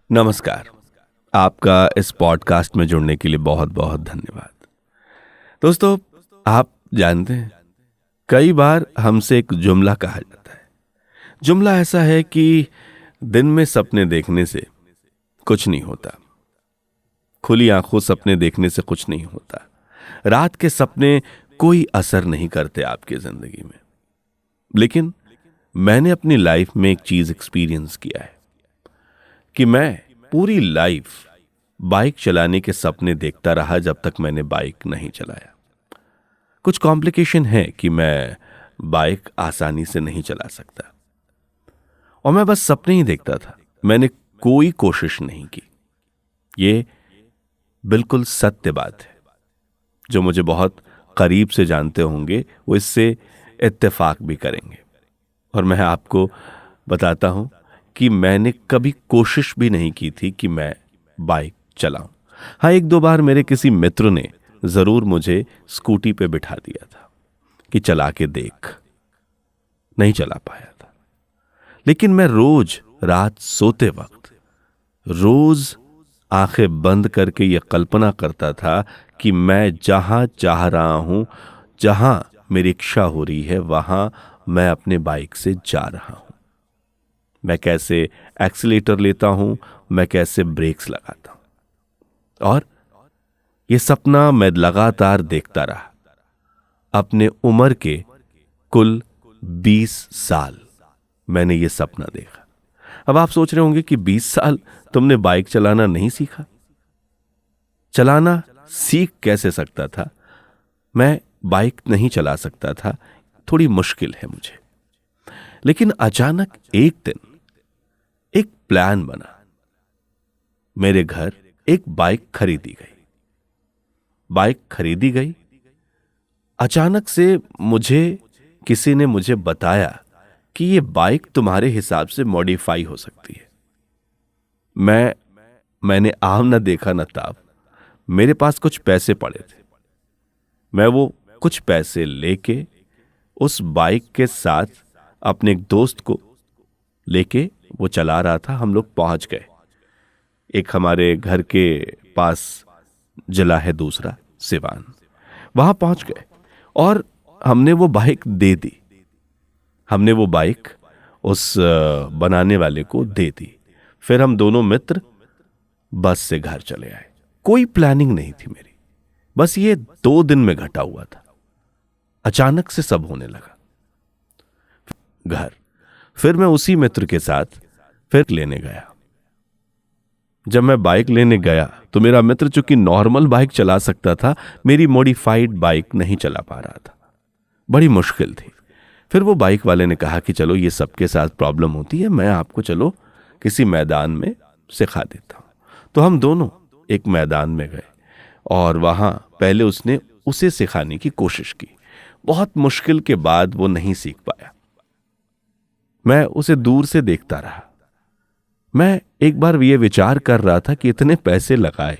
नमस्कार। आपका इस पॉडकास्ट में जुड़ने के लिए बहुत बहुत धन्यवाद। दोस्तों, आप जानते हैं, कई बार हमसे एक जुमला कहा जाता है। जुमला ऐसा है कि दिन में सपने देखने से कुछ नहीं होता, खुली आंखों सपने देखने से कुछ नहीं होता, रात के सपने कोई असर नहीं करते आपकी जिंदगी में। लेकिन मैंने अपनी लाइफ में एक चीज एक्सपीरियंस किया है कि मैं पूरी लाइफ बाइक चलाने के सपने देखता रहा जब तक मैंने बाइक नहीं चलाया। कुछ कॉम्प्लिकेशन है कि मैं बाइक आसानी से नहीं चला सकता और मैं बस सपने ही देखता था, मैंने कोई कोशिश नहीं की। ये बिल्कुल सत्य बात है। जो मुझे बहुत करीब से जानते होंगे वो इससे इत्तेफाक भी करेंगे। और मैं आपको बताता हूं कि मैंने कभी कोशिश भी नहीं की थी कि मैं बाइक चलाऊं। हाँ, एक दो बार मेरे किसी मित्र ने जरूर मुझे स्कूटी पे बिठा दिया था कि चला के देख। नहीं चला पाया था, लेकिन मैं रोज रात सोते वक्त रोज आंखें बंद करके यह कल्पना करता था कि मैं जहां चाह रहा हूं, जहां मेरी इच्छा हो रही है, वहां मैं अपने बाइक से जा रहा हूं। मैं कैसे एक्सीलेटर लेता हूं, मैं कैसे ब्रेक्स लगाता हूं। और यह सपना मैं लगातार देखता रहा। अपने उम्र के कुल 20 साल मैंने यह सपना देखा। अब आप सोच रहे होंगे कि 20 साल तुमने बाइक चलाना नहीं सीखा। चलाना सीख कैसे सकता था? मैं बाइक नहीं चला सकता था, थोड़ी मुश्किल है मुझे। लेकिन अचानक एक दिन एक प्लान बना। मेरे घर एक बाइक खरीदी गई। बाइक खरीदी गई। अचानक से किसी ने मुझे बताया कि ये बाइक तुम्हारे हिसाब से मॉडिफाई हो सकती है। मैंने आम न देखा न ताब। मेरे पास कुछ पैसे पड़े थे। मैं वो कुछ पैसे लेके उस बाइक के साथ अपने एक दोस्त को लेके वो चला रहा था। हम लोग पहुंच गए। एक हमारे घर के पास जिला है, दूसरा सिवान। वहां पहुंच गए और हमने वो बाइक दे दी। हमने वो बाइक उस बनाने वाले को दे दी। फिर हम दोनों मित्र बस से घर चले आए। कोई प्लानिंग नहीं थी मेरी, बस ये 2 दिन में घटा हुआ था। अचानक से सब होने लगा। घर फिर मैं उसी मित्र के साथ फिर लेने गया। जब मैं बाइक लेने गया तो मेरा मित्र चूंकि नॉर्मल बाइक चला सकता था, मेरी मॉडिफाइड बाइक नहीं चला पा रहा था। बड़ी मुश्किल थी। फिर वो बाइक वाले ने कहा कि चलो, ये सबके साथ प्रॉब्लम होती है, मैं आपको चलो किसी मैदान में सिखा देता हूं। तो हम दोनों एक मैदान में गए और वहां पहले उसने उसे सिखाने की कोशिश की। बहुत मुश्किल के बाद वो नहीं सीख पाया। मैं उसे दूर से देखता रहा। मैं एक बार ये विचार कर रहा था कि इतने पैसे लगाए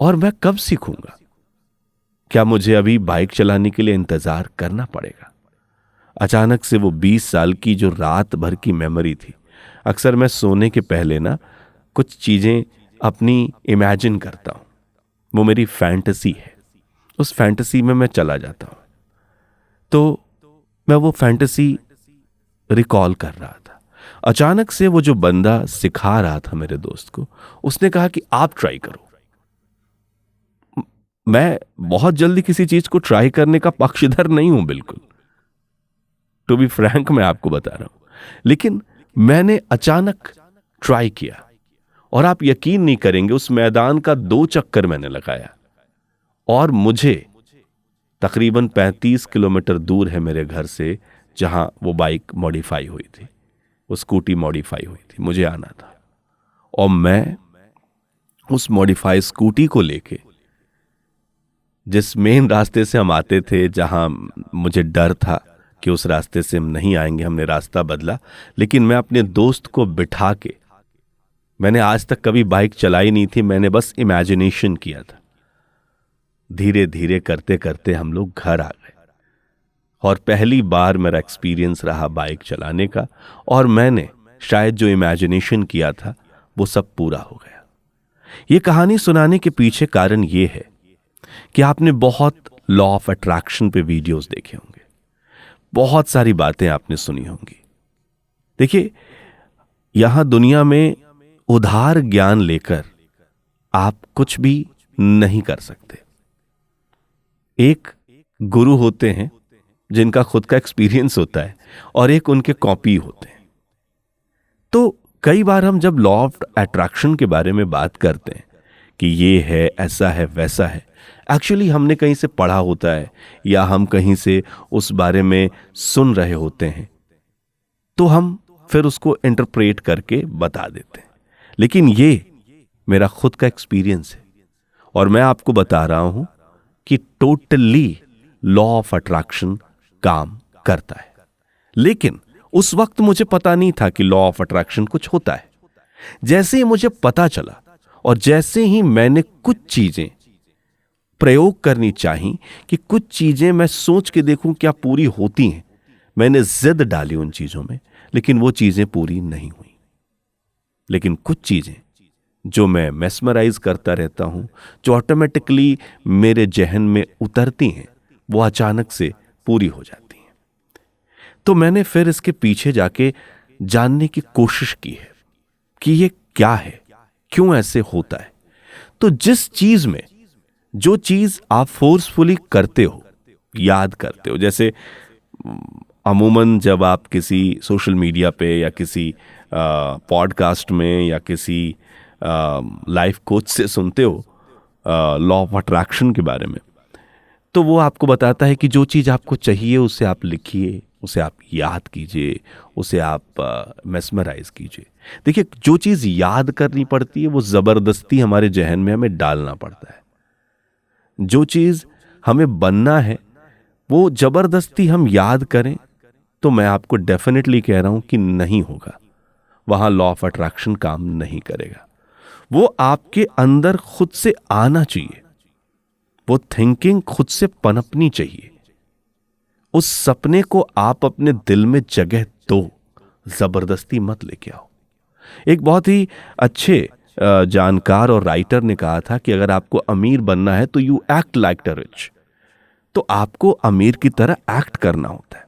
और मैं कब सीखूंगा? क्या मुझे अभी बाइक चलाने के लिए इंतजार करना पड़ेगा? अचानक से वो 20 साल की जो रात भर की मेमोरी थी। अक्सर मैं सोने के पहले ना कुछ चीजें अपनी इमेजिन करता हूं। वो मेरी फैंटेसी है। उस फैंटेसी में मैं चला जाता हूं। तो मैं वो फैंटेसी रिकॉल कर रहा था। अचानक से वो जो बंदा सिखा रहा था मेरे दोस्त को, उसने कहा कि आप ट्राई करो। मैं बहुत जल्दी किसी चीज को ट्राई करने का पक्षधर नहीं हूं, बिल्कुल। टू बी फ्रैंक मैं आपको बता रहा हूं। लेकिन मैंने अचानक ट्राई किया और आप यकीन नहीं करेंगे, उस मैदान का 2 चक्कर मैंने लगाया और मुझे तकरीबन 35 किलोमीटर दूर है मेरे घर से जहां वो बाइक मॉडिफाई हुई थी, वो स्कूटी मॉडिफाई हुई थी, मुझे आना था। और मैं उस मॉडिफाई स्कूटी को लेके जिस मेन रास्ते से हम आते थे, जहां मुझे डर था कि उस रास्ते से हम नहीं आएंगे, हमने रास्ता बदला। लेकिन मैं अपने दोस्त को बिठा के, मैंने आज तक कभी बाइक चलाई नहीं थी, मैंने बस इमेजिनेशन किया था। धीरे धीरे करते करते हम लोग घर आ गए और पहली बार मेरा एक्सपीरियंस रहा बाइक चलाने का। और मैंने शायद जो इमेजिनेशन किया था वो सब पूरा हो गया। ये कहानी सुनाने के पीछे कारण ये है कि आपने बहुत लॉ ऑफ अट्रैक्शन पे वीडियोस देखे होंगे, बहुत सारी बातें आपने सुनी होंगी। देखिए, यहां दुनिया में उधार ज्ञान लेकर आप कुछ भी नहीं कर सकते। एक गुरु होते हैं जिनका खुद का एक्सपीरियंस होता है और एक उनके कॉपी होते हैं। तो कई बार हम जब लॉ ऑफ अट्रैक्शन के बारे में बात करते हैं कि ये है, ऐसा है, वैसा है, एक्चुअली हमने कहीं से पढ़ा होता है या हम कहीं से उस बारे में सुन रहे होते हैं, तो हम फिर उसको इंटरप्रेट करके बता देते हैं। लेकिन ये मेरा खुद का एक्सपीरियंस है और मैं आपको बता रहा हूं कि टोटली लॉ ऑफ अट्रैक्शन काम करता है। लेकिन उस वक्त मुझे पता नहीं था कि लॉ ऑफ अट्रैक्शन कुछ होता है। जैसे ही मुझे पता चला और जैसे ही मैंने कुछ चीजें प्रयोग करनी चाहिए कि कुछ चीजें मैं सोच के देखूं क्या पूरी होती हैं, मैंने जिद डाली उन चीजों में, लेकिन वो चीजें पूरी नहीं हुई। लेकिन कुछ चीजें जो मैं मेस्मराइज करता रहता हूं, जो ऑटोमेटिकली मेरे जहन में उतरती हैं, वो अचानक से पूरी हो जाती हैं। तो मैंने फिर इसके पीछे जाके जानने की कोशिश की है कि ये क्या है, क्यों ऐसे होता है। तो जिस चीज में, जो चीज आप फोर्सफुली करते हो, याद करते हो, जैसे अमूमन जब आप किसी सोशल मीडिया पे या किसी पॉडकास्ट में या किसी लाइफ कोच से सुनते हो लॉ ऑफ अट्रैक्शन के बारे में, तो वो आपको बताता है कि जो चीज़ आपको चाहिए उसे आप लिखिए, उसे आप याद कीजिए, उसे आप मेस्मराइज कीजिए। देखिए, जो चीज़ याद करनी पड़ती है वो ज़बरदस्ती हमारे जहन में हमें डालना पड़ता है। जो चीज़ हमें बनना है वो ज़बरदस्ती हम याद करें तो मैं आपको डेफिनेटली कह रहा हूं कि नहीं होगा। वहां लॉ ऑफ अट्रैक्शन काम नहीं करेगा। वो आपके अंदर खुद से आना चाहिए, वो थिंकिंग खुद से पनपनी चाहिए। उस सपने को आप अपने दिल में जगह दो, जबरदस्ती मत लेके आओ। एक बहुत ही अच्छे जानकार और राइटर ने कहा था कि अगर आपको अमीर बनना है तो you act like the rich, तो आपको अमीर की तरह एक्ट करना होता है।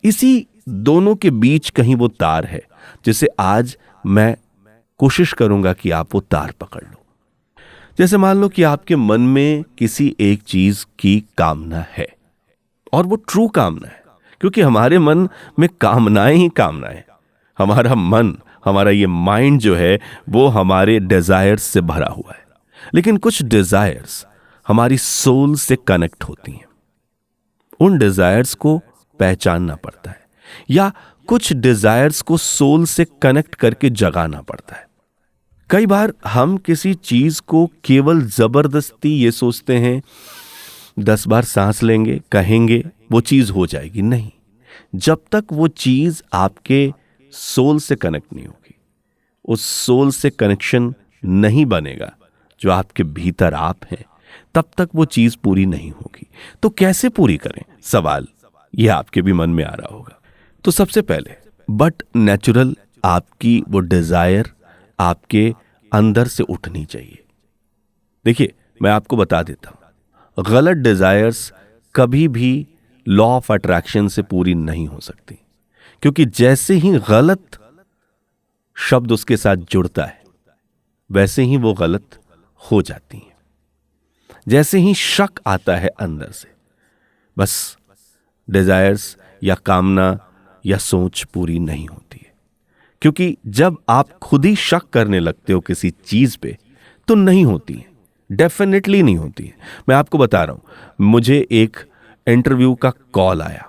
इसी दोनों के बीच कहीं वो तार है जिसे आज मैं कोशिश करूंगा कि आप वो तार पकड़ लो। जैसे मान लो कि आपके मन में किसी एक चीज की कामना है और वो ट्रू कामना है, क्योंकि हमारे मन में कामनाएं ही कामनाएं। हमारा मन, हमारा ये माइंड जो है वो हमारे डिजायर्स से भरा हुआ है। लेकिन कुछ डिजायर्स हमारी सोल से कनेक्ट होती हैं। उन डिजायर्स को पहचानना पड़ता है या कुछ डिजायर्स को सोल से कनेक्ट करके जगाना पड़ता है। कई बार हम किसी चीज को केवल जबरदस्ती ये सोचते हैं 10 बार सांस लेंगे, कहेंगे, वो चीज हो जाएगी। नहीं, जब तक वो चीज आपके सोल से कनेक्ट नहीं होगी, उस सोल से कनेक्शन नहीं बनेगा जो आपके भीतर आप हैं, तब तक वो चीज पूरी नहीं होगी। तो कैसे पूरी करें, सवाल ये आपके भी मन में आ रहा होगा। तो सबसे पहले बट नेचुरल आपकी वो डिजायर आपके अंदर से उठनी चाहिए। देखिए, मैं आपको बता देता हूं, गलत डिजायर्स कभी भी लॉ ऑफ अट्रैक्शन से पूरी नहीं हो सकती, क्योंकि जैसे ही गलत शब्द उसके साथ जुड़ता है वैसे ही वो गलत हो जाती हैं। जैसे ही शक आता है अंदर से, बस डिजायर्स या कामना या सोच पूरी नहीं होती है। क्योंकि जब आप खुद ही शक करने लगते हो किसी चीज पे तो नहीं होती है, डेफिनेटली नहीं होती है। मैं आपको बता रहा हूं, मुझे एक इंटरव्यू का कॉल आया,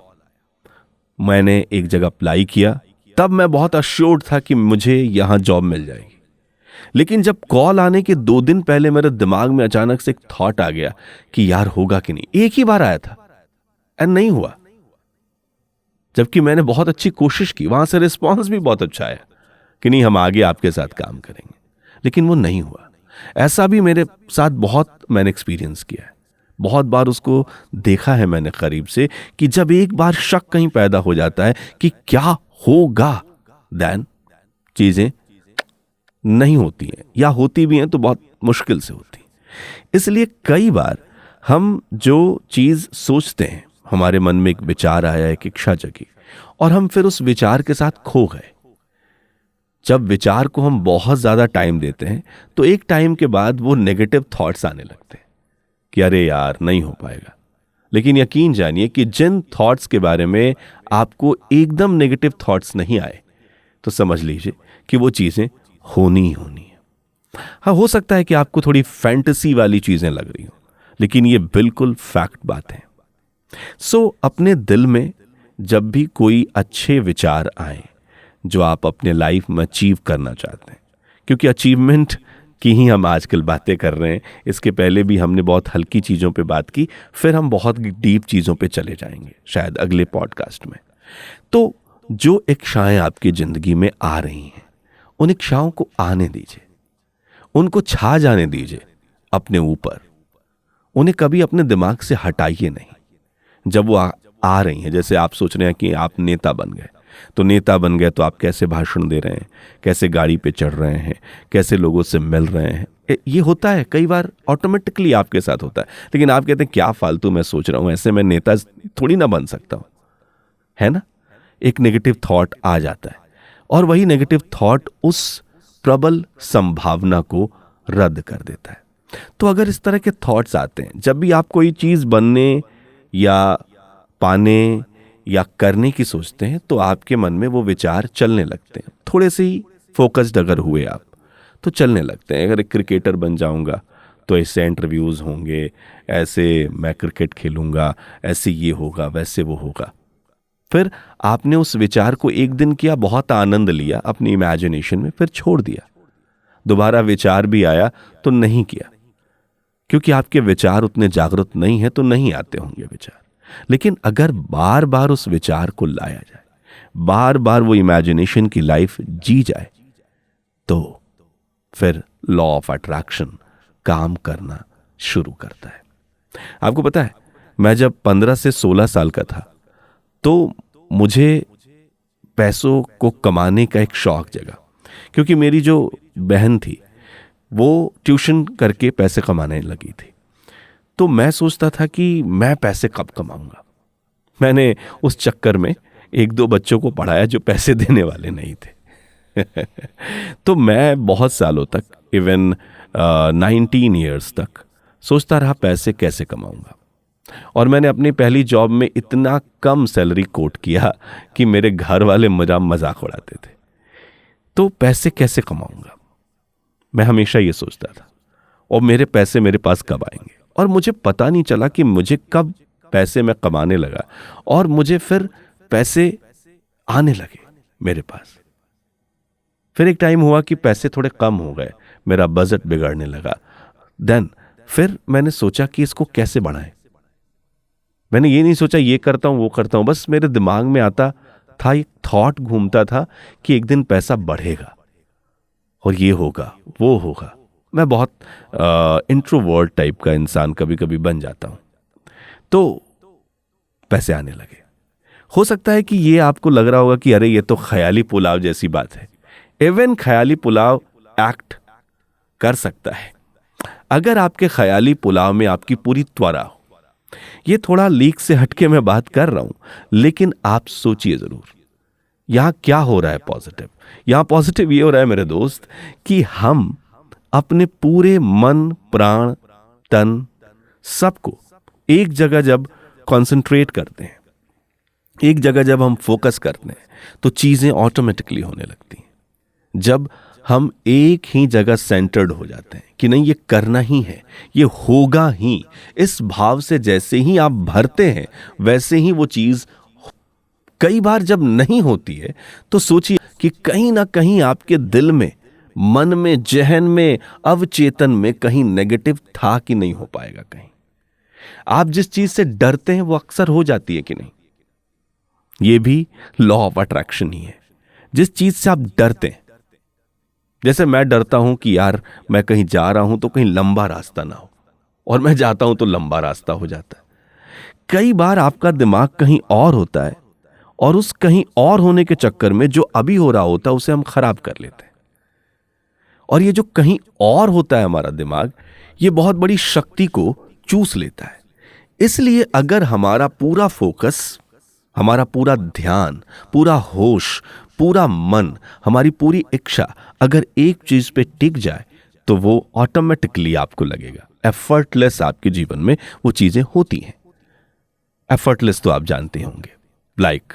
मैंने एक जगह अप्लाई किया, तब मैं बहुत अश्योर्ड था कि मुझे यहां जॉब मिल जाएगी। लेकिन जब कॉल आने के 2 दिन पहले मेरे दिमाग में अचानक से एक थॉट आ गया कि यार होगा कि नहीं। एक ही बार आया था एंड नहीं हुआ, जबकि मैंने बहुत अच्छी कोशिश की। वहां से रिस्पॉन्स भी बहुत अच्छा आया कि नहीं, हम आगे आपके साथ काम करेंगे, लेकिन वो नहीं हुआ। ऐसा भी मेरे साथ बहुत मैंने एक्सपीरियंस किया है, बहुत बार उसको देखा है मैंने करीब से कि जब एक बार शक कहीं पैदा हो जाता है कि क्या होगा, देन चीजें नहीं होती हैं, या होती भी हैं तो बहुत मुश्किल से होती हैं। इसलिए कई बार हम जो चीज़ सोचते हैं, हमारे मन में एक विचार आया, एक इच्छा जगी, और हम फिर उस विचार के साथ खो गए। जब विचार को हम बहुत ज़्यादा टाइम देते हैं तो एक टाइम के बाद वो नेगेटिव थॉट्स आने लगते हैं कि अरे यार नहीं हो पाएगा। लेकिन यकीन जानिए कि जिन थॉट्स के बारे में आपको एकदम नेगेटिव थॉट्स नहीं आए, तो समझ लीजिए कि वो चीज़ें होनी ही होनी है। हाँ, हो सकता है कि आपको थोड़ी फैंटेसी वाली चीज़ें लग रही हो, लेकिन ये बिल्कुल फैक्ट बात है। अपने दिल में जब भी कोई अच्छे विचार आए जो आप अपने लाइफ में अचीव करना चाहते हैं, क्योंकि अचीवमेंट की ही हम आजकल बातें कर रहे हैं, इसके पहले भी हमने बहुत हल्की चीज़ों पे बात की, फिर हम बहुत डीप चीज़ों पे चले जाएंगे शायद अगले पॉडकास्ट में। तो जो इच्छाएं आपकी ज़िंदगी में आ रही हैं, उन इच्छाओं को आने दीजिए, उनको छा जाने दीजिए अपने ऊपर। उन्हें कभी अपने दिमाग से हटाइए नहीं। जब वो आ रही हैं, जैसे आप सोच रहे हैं कि आप नेता बन गए, तो नेता बन गए तो आप कैसे भाषण दे रहे हैं, कैसे गाड़ी पे चढ़ रहे हैं, कैसे लोगों से मिल रहे हैं, ये होता है कई बार ऑटोमेटिकली आपके साथ होता है। लेकिन आप कहते हैं क्या फालतू मैं सोच रहा हूं, ऐसे मैं नेता थोड़ी ना बन सकता हूं, है ना। एक नेगेटिव थॉट आ जाता है और वही नेगेटिव थॉट उस प्रबल संभावना को रद्द कर देता है। तो अगर इस तरह के थॉट्स आते हैं, जब भी आप कोई चीज बनने या पाने या करने की सोचते हैं, तो आपके मन में वो विचार चलने लगते हैं। थोड़े से ही फोकस्ड अगर हुए आप तो चलने लगते हैं। अगर एक क्रिकेटर बन जाऊंगा तो ऐसे इंटरव्यूज होंगे, ऐसे मैं क्रिकेट खेलूंगा, ऐसे ये होगा, वैसे वो होगा। फिर आपने उस विचार को एक दिन किया, बहुत आनंद लिया अपनी इमेजिनेशन में, फिर छोड़ दिया। दोबारा विचार भी आया तो नहीं किया, क्योंकि आपके विचार उतने जागरूक नहीं है तो नहीं आते होंगे विचार। लेकिन अगर बार बार उस विचार को लाया जाए, बार बार वो इमेजिनेशन की लाइफ जी जाए, तो फिर लॉ ऑफ अट्रैक्शन काम करना शुरू करता है। आपको पता है, मैं जब 15 से 16 साल का था तो मुझे पैसों को कमाने का एक शौक जगा, क्योंकि मेरी जो बहन थी वो ट्यूशन करके पैसे कमाने लगी थी। तो मैं सोचता था कि मैं पैसे कब कमाऊंगा। मैंने उस चक्कर में एक दो बच्चों को पढ़ाया जो पैसे देने वाले नहीं थे। तो मैं बहुत सालों तक, इवन 19 ईयर्स तक सोचता रहा पैसे कैसे कमाऊंगा। और मैंने अपनी पहली जॉब में इतना कम सैलरी कोट किया कि मेरे घर वाले मेरा मजाक उड़ाते थे। तो पैसे कैसे कमाऊंगा, मैं हमेशा ये सोचता था। और मेरे पैसे मेरे पास कब आएंगे, और मुझे पता नहीं चला कि मुझे कब पैसे मैं कमाने लगा और मुझे फिर पैसे आने लगे मेरे पास। फिर एक टाइम हुआ कि पैसे थोड़े कम हो गए, मेरा बजट बिगड़ने लगा। देन फिर मैंने सोचा कि इसको कैसे बढ़ाएं। मैंने ये नहीं सोचा ये करता हूं वो करता हूं, बस मेरे दिमाग में आता था, एक थॉट घूमता था कि एक दिन पैसा बढ़ेगा और ये होगा वो होगा। मैं बहुत इंट्रोवर्ट टाइप का इंसान कभी कभी बन जाता हूं, तो पैसे आने लगे। हो सकता है कि ये आपको लग रहा होगा कि अरे ये तो ख्याली पुलाव जैसी बात है। इवन ख्याली पुलाव एक्ट कर सकता है अगर आपके ख्याली पुलाव में आपकी पूरी त्वरा हो। ये थोड़ा लीक से हटके मैं बात कर रहा हूं, लेकिन आप सोचिए जरूर यहां क्या हो रहा है पॉजिटिव। यहां पॉजिटिव ये हो रहा है मेरे दोस्त कि हम अपने पूरे मन, प्राण, तन सबको एक जगह जब कंसंट्रेट करते हैं, एक जगह जब हम फोकस करते हैं, तो चीजें ऑटोमेटिकली होने लगती हैं। जब हम एक ही जगह सेंटर्ड हो जाते हैं कि नहीं ये करना ही है, ये होगा ही, इस भाव से जैसे ही आप भरते हैं वैसे ही वो चीज कई बार जब नहीं होती है तो सोचिए कि कहीं ना कहीं आपके दिल में, मन में, जहन में, अवचेतन में कहीं नेगेटिव था कि नहीं हो पाएगा। कहीं आप जिस चीज से डरते हैं वो अक्सर हो जाती है कि नहीं। ये भी लॉ ऑफ अट्रैक्शन ही है। जिस चीज से आप डरते हैं, जैसे मैं डरता हूं कि यार मैं कहीं जा रहा हूं तो कहीं लंबा रास्ता ना हो, और मैं जाता हूं तो लंबा रास्ता हो जाता है। कई बार आपका दिमाग कहीं और होता है और उस कहीं और होने के चक्कर में जो अभी हो रहा होता है उसे हम खराब कर लेते हैं। और ये जो कहीं और होता है हमारा दिमाग, ये बहुत बड़ी शक्ति को चूस लेता है। इसलिए अगर हमारा पूरा फोकस, हमारा पूरा ध्यान, पूरा होश, पूरा मन, हमारी पूरी इच्छा अगर एक चीज पे टिक जाए तो वो ऑटोमेटिकली आपको लगेगा एफर्टलेस आपके जीवन में वो चीजें होती हैं। एफर्टलेस तो आप जानते होंगे, लाइक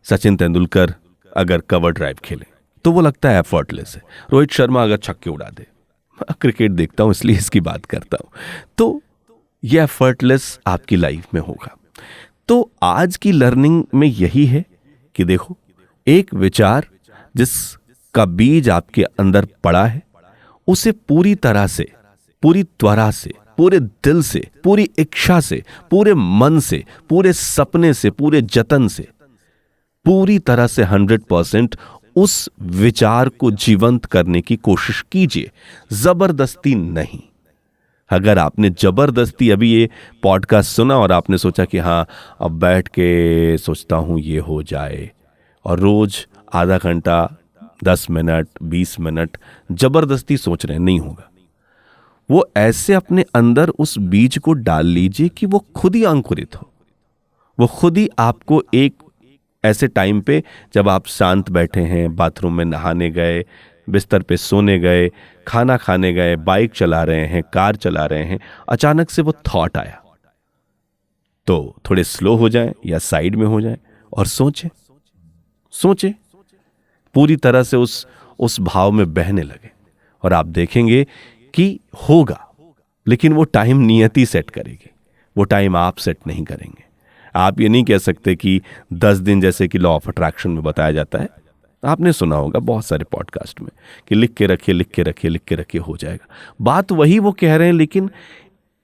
सचिन तेंदुलकर अगर कवर ड्राइव खेले तो वो लगता है एफर्टलेस है। रोहित शर्मा अगर छक्के उड़ा दे, क्रिकेट देखता हूं इसलिए इसकी बात करता हूं, तो ये एफर्टलेस आपकी लाइफ में होगा। तो आज की लर्निंग में यही है कि देखो, एक विचार जिसका बीज आपके अंदर पड़ा है, उसे पूरी तरह से, पूरी त्वरा से, पूरे दिल से, पूरी इच्छा से, पूरे मन से, पूरे सपने से, पूरे जतन से, पूरी तरह से 100% उस विचार को जीवंत करने की कोशिश कीजिए, जबरदस्ती नहीं। अगर आपने जबरदस्ती अभी ये पॉडकास्ट सुना और आपने सोचा कि हाँ अब बैठ के सोचता हूं ये हो जाए, और रोज आधा घंटा, 10 मिनट, 20 मिनट जबरदस्ती सोच रहे हैं, नहीं होगा। वो ऐसे अपने अंदर उस बीज को डाल लीजिए कि वो खुद ही अंकुरित हो। वो खुद ही आपको एक ऐसे टाइम पे, जब आप शांत बैठे हैं, बाथरूम में नहाने गए, बिस्तर पे सोने गए, खाना खाने गए, बाइक चला रहे हैं, कार चला रहे हैं, अचानक से वो थॉट आया, तो थोड़े स्लो हो जाएं या साइड में हो जाएं और सोचें, पूरी तरह से उस भाव में बहने लगे, और आप देखेंगे कि होगा। लेकिन वो टाइम नियति सेट करेगी, वो टाइम आप सेट नहीं करेंगे। आप ये नहीं कह सकते कि 10 दिन, जैसे कि लॉ ऑफ अट्रैक्शन में बताया जाता है, आपने सुना होगा बहुत सारे पॉडकास्ट में कि लिख के रखिए हो जाएगा। बात वही वो कह रहे हैं, लेकिन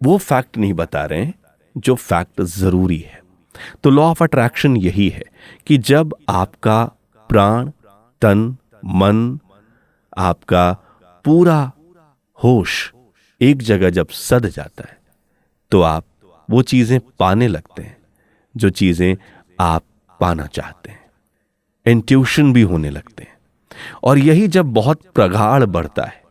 वो फैक्ट नहीं बता रहे हैं जो फैक्ट जरूरी है। तो लॉ ऑफ अट्रैक्शन यही है कि जब आपका प्राण, तन, मन, आपका पूरा होश एक जगह जब सद जाता है, तो आप वो चीजें पाने लगते हैं जो चीजें आप पाना चाहते हैं। इंट्यूशन भी होने लगते हैं। और यही जब बहुत प्रगाढ़ बढ़ता है,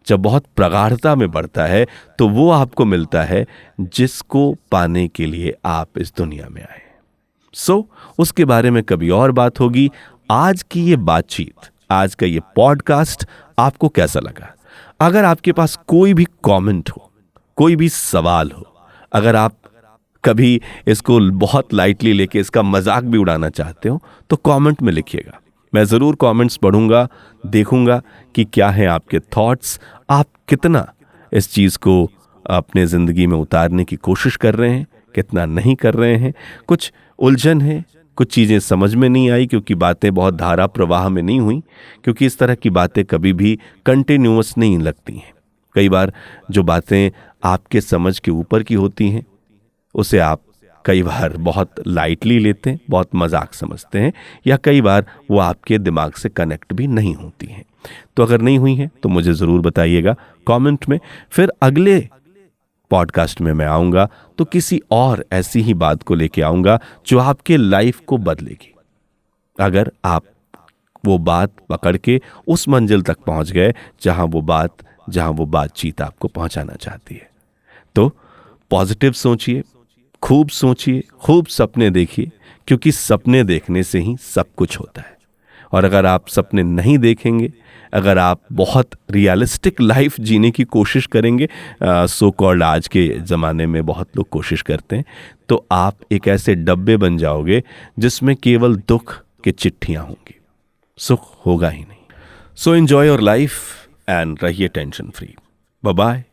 जब बहुत प्रगाढ़ता में बढ़ता है, तो वो आपको मिलता है जिसको पाने के लिए आप इस दुनिया में आए। उसके बारे में कभी और बात होगी। आज की ये बातचीत, आज का ये पॉडकास्ट आपको कैसा लगा? अगर आपके पास कोई भी कमेंट हो, कोई भी सवाल हो, अगर आप कभी इसको बहुत लाइटली लेके इसका मजाक भी उड़ाना चाहते हो, तो कमेंट में लिखिएगा। मैं ज़रूर कमेंट्स पढ़ूंगा, देखूंगा कि क्या है आपके थॉट्स, आप कितना इस चीज़ को अपने ज़िंदगी में उतारने की कोशिश कर रहे हैं, कितना नहीं कर रहे हैं। कुछ उलझन है, कुछ चीज़ें समझ में नहीं आई क्योंकि बातें बहुत धारा प्रवाह में नहीं हुई, क्योंकि इस तरह की बातें कभी भी कंटिन्यूअस नहीं लगती हैं। कई बार जो बातें आपके समझ के ऊपर की होती हैं, उसे आप कई बार बहुत लाइटली लेते हैं, बहुत मजाक समझते हैं, या कई बार वो आपके दिमाग से कनेक्ट भी नहीं होती हैं। तो अगर नहीं हुई हैं तो मुझे ज़रूर बताइएगा कमेंट में। फिर अगले पॉडकास्ट में मैं आऊँगा तो किसी और ऐसी ही बात को लेके आऊँगा जो आपके लाइफ को बदलेगी, अगर आप वो बात पकड़ के उस मंजिल तक पहुँच गए जहाँ वो बातचीत आपको पहुँचाना चाहती है। तो पॉजिटिव सोचिए, खूब सोचिए, खूब सपने देखिए, क्योंकि सपने देखने से ही सब कुछ होता है। और अगर आप सपने नहीं देखेंगे, अगर आप बहुत रियलिस्टिक लाइफ जीने की कोशिश करेंगे, सो कॉल्ड आज के ज़माने में बहुत लोग कोशिश करते हैं, तो आप एक ऐसे डब्बे बन जाओगे जिसमें केवल दुख की चिट्ठियाँ होंगी, सुख होगा ही नहीं। So enjoy your life and रहिए टेंशन फ्री। Bye bye.